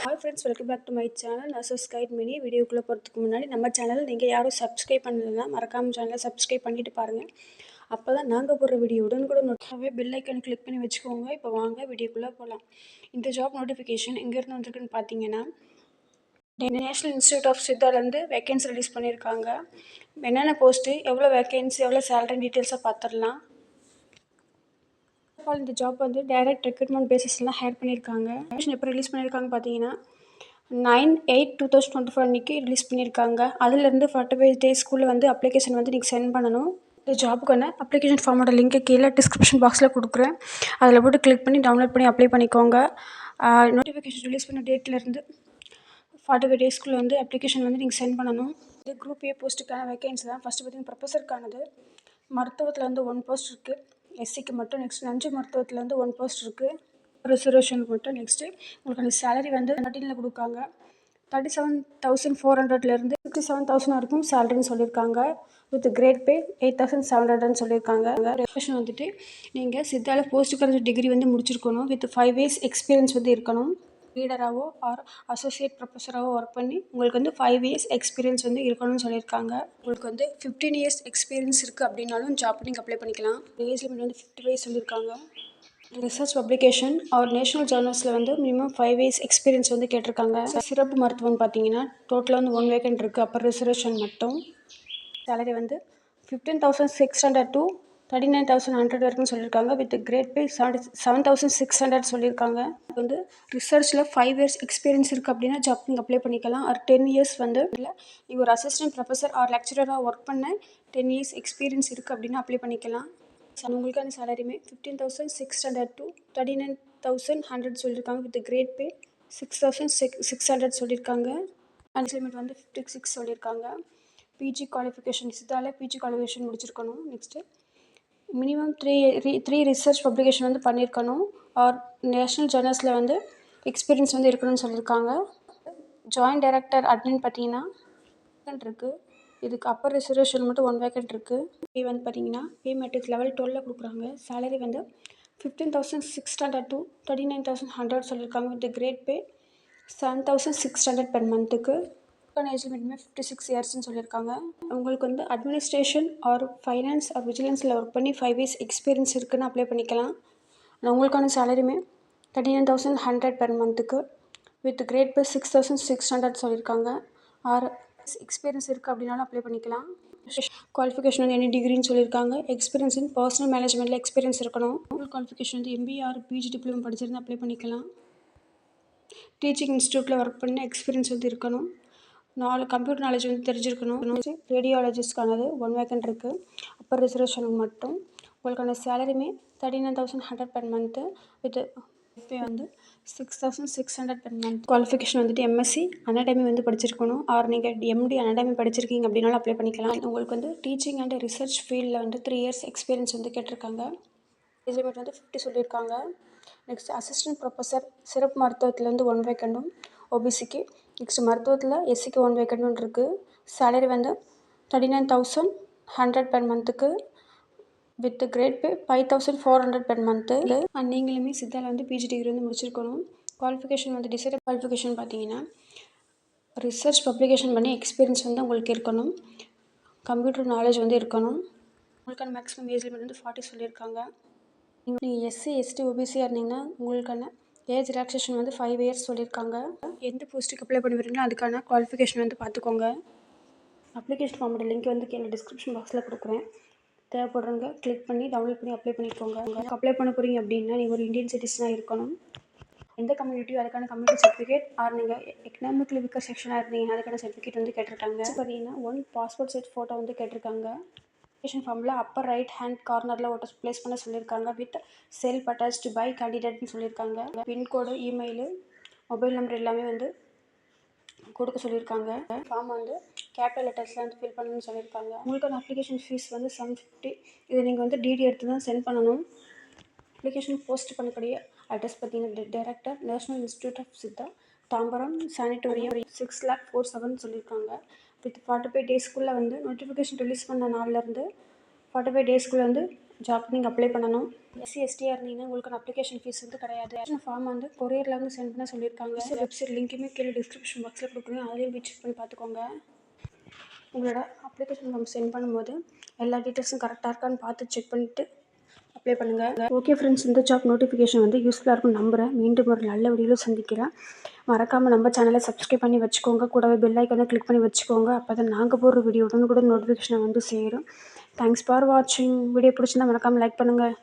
Hi friends, welcome back to my channel Nurses Guide Mini. வீடியோக்குள்ளே போகிறதுக்கு முன்னாடி நம்ம சேனல் நீங்கள் யாரும் சப்ஸ்கிரைப் பண்ணலைன்னா மறக்காம சேனலை சப்ஸ்கிரைப் பண்ணிட்டு பாருங்கள். அப்போ தான் நாங்கள் போடுற வீடியோ உடனுக்குடன் நோட்டிஃபை பெல் ஐக்கன் கிளிக் பண்ணி வச்சுக்கோங்க. இப்போ வாங்க வீடியோக்குள்ளே போகலாம். இந்த ஜாப் நோட்டிஃபிகேஷன் எங்கேருந்து வந்திருக்குன்னு பார்த்தீங்கன்னா நேஷனல் இன்ஸ்டியூட் ஆஃப் சித்தாலேருந்து வேகன்சி ரிலீஸ் பண்ணியிருக்காங்க. என்னென்ன போஸ்ட்டு, எவ்வளோ வேகன்சி, எவ்வளோ சேலரி டீட்டெயில்ஸாக பார்த்துடலாம். இந்த ஜாப் வந்து டைரக்ட் ரெக்ரூட்மெண்ட் பேசிஸ்லாம் ஹையர் பண்ணியிருக்காங்க. எப்போ ரிலீஸ் பண்ணியிருக்காங்க பார்த்தீங்கன்னா 9/8/2024 அன்றைக்கி ரிலீஸ் பண்ணியிருக்காங்க. அதுலேருந்து 45 டேஸ்க்குள்ளே வந்து அப்ளிகேஷன் வந்து நீங்கள் சென்ட் பண்ணணும். இந்த ஜாப்புக்கான அப்ளிகேஷன் ஃபார்மோட லிங்க்கை கீழே டிஸ்கிரிப்ஷன் பாக்ஸில் கொடுக்குறேன். அதில் போட்டு கிளிக் பண்ணி டவுன்லோட் பண்ணி அப்ளை பண்ணிக்கோங்க. நோட்டிஃபிகேஷன் ரிலீஸ் பண்ண டேட்லேருந்து 45 டேஸ்க்குள்ளே வந்து அப்ளிகேஷன் வந்து நீங்கள் சென்ட் பண்ணணும். இது குரூப் ஏ போஸ்ட்டுக்கான வேகன்சி தான். ஃபஸ்ட்டு பார்த்தீங்கன்னா ப்ரொஃபஸருக்கானது. மருத்துவத்தில் வந்து 1 போஸ்ட் இருக்குது, எஸ்சிக்கு மட்டும். நெக்ஸ்ட் நஞ்சு மருத்துவத்தில் வந்து 1 போஸ்ட் இருக்குது, ரிசர்வேஷனுக்கு மட்டும். நெக்ஸ்ட்டு உங்களுக்கு அந்த சேலரி வந்து 13 கொடுக்காங்க. 37,400லேருந்து 57,000 வரைக்கும் சேலரின்னு சொல்லியிருக்காங்க. வித் கிரேட் பே 8,700ன்னு சொல்லியிருக்காங்க. ரெஃபரேஷன் வந்துட்டு நீங்கள் சித்தாவில் போஸ்ட் கிராஜுவேட் டிகிரி வந்து முடிச்சிருக்கணும். வித் 5 இயர்ஸ் எக்ஸ்பீரியன்ஸ் வந்து இருக்கணும். லீடராகவோ ஆர் அசோசியேட் ப்ரொஃபஸராகவோ ஒர்க் பண்ணி உங்களுக்கு வந்து 5 இயர்ஸ் எக்ஸ்பீரியன்ஸ் வந்து இருக்கணும்னு சொல்லியிருக்காங்க. உங்களுக்கு வந்து 15 இயர்ஸ் எக்ஸ்பீரியன்ஸ் இருக்குது அப்படின்னாலும் ஜாப் நீங்கள் அப்ளை பண்ணிக்கலாம். ஏஜ் லிமிட் வந்து 50 வயசு சொல்லியிருக்காங்க. ரிசர்ச் பப்ளிகேஷன் ஆர் நேஷனல் ஜேர்னல்ஸில் வந்து மினிமம் 5 இயர்ஸ் எக்ஸ்பீரியன்ஸ் வந்து கேட்டிருக்காங்க. சிறப்பு மருத்துவம்னு பார்த்தீங்கன்னா டோட்டலாக வந்து 1 வேக்கன்ட் இருக்குது. அப்போ ரிசர்வேஷன் மட்டும். சேலரி வந்து 15,600 to 39,100 வரைக்கும் சொல்லியிருக்காங்க. வித் கிரேட் பே 7,600 சொல்லியிருக்காங்க. வந்து ரிசர்ச்சில் 5 இயர்ஸ் எக்ஸ்பீரியன்ஸ் இருக்குது அப்படின்னா ஜாப் நீங்கள் அப்ளை பண்ணிக்கலாம். ஒரு 10 இயர்ஸ் வந்து இல்லை நீங்கள் ஒரு அசிஸ்டன்ட் ப்ரொஃபஸர் ஆர் லெக்சரராக ஒர்க் பண்ண 10 இயர்ஸ் எக்ஸ்பீரியன்ஸ் இருக்குது அப்படின்னா அப்ளை பண்ணிக்கலாம். உங்களுக்கான சேலரியுமே 15,600 to 39,100 சொல்லியிருக்காங்க. வித் கிரேட் பே 6,600 சொல்லியிருக்காங்க. அண்ட் லிமிட் வந்து 56 சொல்லியிருக்காங்க. பிஜி குவாலிஃபிகேஷன் சித்தால பிஜி குவாலிஃபிகேஷன் முடிச்சிருக்கணும். நெக்ஸ்ட்டு மினிமம் 3 ரிசர்ச் பப்ளிகேஷன் வந்து பண்ணியிருக்கணும். ஆர் நேஷ்னல் ஜேர்னல்ஸில் வந்து எக்ஸ்பீரியன்ஸ் வந்து இருக்கணும்னு சொல்லியிருக்காங்க. ஜாயின்ட் டைரக்டர் அட்மின் பார்த்தீங்கன்னா வேக்கன்ட் இருக்குது. இதுக்கு அப்பர் ரிசர்வேஷன் மட்டும் 1 வேக்கன்ட் இருக்குது. பே வந்து பார்த்தீங்கன்னா பே மெட்ரிக் லெவல் 12 கொடுக்குறாங்க. சேலரி வந்து 15,600 to 39,100 சொல்லியிருக்காங்க. வித் கிரேட் பே 7,600 பெர் மந்த்துக்கு. ஏஜ் லிமிட்மே 56 இயர்ஸ்ன்னு சொல்லியிருக்காங்க. உங்களுக்கு வந்து அட்மினிஸ்ட்ரேஷன் ஆர் ஃபைனான்ஸ் ஆர் விஜிலன்ஸில் ஒர்க் பண்ணி 5 இயர்ஸ் எக்ஸ்பீரியன்ஸ் இருக்குதுன்னு அப்ளை பண்ணிக்கலாம். உங்களுக்கான சேலரியுமே 39,100 பெர் மந்த்துக்கு. வித் கிரேட் பே 6,600 சொல்லியிருக்காங்க. ஆர் எக்ஸ்பீரியன்ஸ் இருக்குது அப்படின்னாலும் அப்ளை பண்ணிக்கலாம். குவாலிஃபிகேஷன் வந்து என்ன டிகிரின்னு சொல்லியிருக்காங்க. எக்ஸ்பீரியன்ஸ் இன் பர்சனல் மேனேஜ்மெண்ட்டில் எக்ஸ்பீரியன்ஸ் இருக்கணும். குவாலிஃபிகேஷன் வந்து MBA ஆர் PG டிப்ளமோ படிச்சிருந்து அப்ளை பண்ணிக்கலாம். டீச்சிங் இன்ஸ்டியூட்டில் ஒர்க் பண்ண எக்ஸ்பீரியன்ஸ் வந்து இருக்கணும். கம்ப்யூட்டர் நாலேஜ் வந்து தெரிஞ்சிருக்கணும். ரேடியாலஜிஸ்ட்கானது 1 வேக்கன்ட் இருக்குது. அப்பர் ரிசர்வேஷனுக்கு மட்டும். உங்களுக்கான சேலரியுமே 39,100 பெர் மந்த்து. வித் பே வந்து 6,600 பெர் மந்த். குவாலிஃபிகேஷன் வந்துட்டு MSc அனாட்டமி வந்து படிச்சிருக்கணும். ஆர் நீங்கள் MD அனாட்டமி படிச்சிருக்கீங்க அப்படின்னாலும் அப்ளை பண்ணிக்கலாம். உங்களுக்கு வந்து டீச்சிங் அண்ட் ரிசர்ச் ஃபீல்டில் வந்து 3 இயர்ஸ் எக்ஸ்பீரியன்ஸ் வந்து கேட்டிருக்காங்க. ஏஜ் லிமிட் வந்து 50 சொல்லியிருக்காங்க. நெக்ஸ்ட் அசிஸ்டன்ட் ப்ரொஃபஸர் சிறப்பு மருத்துவத்தில் வந்து 1 வேக்கண்டும் OBCக்கு. நெக்ஸ்ட் மருத்துவத்தில் SCக்கு 1 வேக்கண்டும் இருக்குது. சேலரி வந்து 39,100 பெர் மந்த்துக்கு. With grade pay 5,400 per month. And நீங்களுமே சித்தாவில் வந்து PG டிகிரி வந்து முடிச்சிருக்கணும். குவாலிஃபிகேஷன் வந்து டிசைட் குவாலிஃபிகேஷன் பார்த்தீங்கன்னா ரிசர்ச் பப்ளிகேஷன் பண்ணி எக்ஸ்பீரியன்ஸ் வந்து உங்களுக்கு இருக்கணும். கம்ப்யூட்டர் நாலேஜ் வந்து இருக்கணும். உங்களுக்கான மேக்ஸிமம் ஏஜ் லிமிட் வந்து 40 சொல்லியிருக்காங்க. நீங்கள் SC ST OBCயாக இருந்தீங்கன்னா உங்களுக்கான ஏஜ் ரிலாக்ஸேஷன் வந்து 5 இயர்ஸ் சொல்லியிருக்காங்க. எந்த போஸ்ட்டுக்கு அப்ளை பண்ணி வரீங்களோ அதுக்கான குவாலிஃபிகேஷன் வந்து பார்த்துக்கோங்க. அப்ளிகேஷன் ஃபார்மோட லிங்க் வந்து கீழே டிஸ்கிரிப்ஷன் பாக்ஸில் கொடுக்குறேன். தேவைப்படுறவங்க கிளிக் பண்ணி டவுன்லோட் பண்ணி அப்ளை பண்ணிக்கோங்க. அப்ளை பண்ண போகிறீங்க அப்படின்னா நீங்கள் ஒரு இந்தியன் சிட்டிசனாக இருக்கணும். எந்த கம்யூனிட்டியோ அதுக்கான கம்யூனிட்டி சர்டிஃபிகேட் ஆர் நீங்கள் எக்கனாமிக்கலி வீக்கர் செக்ஷனாக இருந்தீங்கன்னா அதுக்கான சர்டிஃபிகேட் வந்து கேட்டிருக்காங்க. பார்த்தீங்கன்னா 1 பாஸ்போர்ட் சைஸ் ஃபோட்டோ வந்து கேட்டிருக்காங்க. அப்ளிகேஷன் ஃபார்மில் அப்பர் ரைட் ஹேண்ட் கார்னரில் ஒட்ட ப்ளேஸ் பண்ண சொல்லியிருக்காங்க. வித் செல்ஃப் அட்டாச்டு பை கேண்டிடேட்னு சொல்லியிருக்காங்க. பின்கோடு, இமெயிலு, மொபைல் நம்பர் எல்லாமே வந்து கொடுக்க சொல்லியிருக்காங்க. ஃபார்ம் வந்து கேபிட்டல் லெட்டர்ஸில் வந்து ஃபில் பண்ணணும்னு சொல்லியிருக்காங்க. உங்களுக்கான அப்ளிகேஷன் ஃபீஸ் வந்து 750. இதை நீங்கள் வந்து DD எடுத்து தான் சென்ட் பண்ணணும். அப்ளிகேஷன் போஸ்ட் பண்ணக்கூடிய அட்ரஸ் பார்த்தீங்கன்னா director national institute of Siddha, Tambaram, sanatorium, 6,47,000 சொல்லியிருக்காங்க. வித் 45 டேஸ்க்குள்ளே வந்து நோட்டிஃபிகேஷன் ரிலீஸ் பண்ண நாள்லேருந்து 45 டேஸ்க்குள்ளே வந்து ஜாப் நீங்கள் அப்ளை பண்ணணும். எஸ்சி எஸ்டியாக இருந்தீங்கன்னா உங்களுக்கு அப்ளிகேஷன் ஃபீஸ் வந்து கிடையாது. ஃபார்ம் வந்து கொரியரில் வந்து சென்ட் பண்ண சொல்லியிருக்காங்க. வெப்சைட் லிங்க்குமே கீழே டிஸ்கிரிப்ஷன் பாக்ஸில் கொடுக்குறேன், அதையும் போய் செக் பண்ணி பார்த்துக்கோங்க. உங்களோட அப்ளிகேஷன் ஃபார்ம் சென்ட் பண்ணும்போது எல்லா டீட்டெயில்ஸும் கரெக்டாக இருக்கான்னு பார்த்து செக் பண்ணிவிட்டு அப்ளை பண்ணுங்கள். ஓகே ஃப்ரெண்ட்ஸ், இந்த ஜாப் நோட்டிஃபிகேஷன் வந்து யூஸ்ஃபுல்லாக இருக்கும் நம்புகிறேன். மீண்டும் ஒரு நல்ல வீடியோவில் சந்திக்கிறேன். மறக்காமல் நம்ம சேனலை சப்ஸ்கிரைப் பண்ணி வச்சுக்கோங்க. கூடவே பெல் ஐக்கானை கிளிக் பண்ணி வச்சுக்கோங்க. அப்போ தான் நாங்கள் போடுற வீடியோ கூட நோட்டிஃபிகேஷன் வந்து சேரும். தேங்க்ஸ் ஃபார் வாட்சிங். வீடியோ பிடிச்சிருந்தா மறக்காமல் லைக் பண்ணுங்கள்.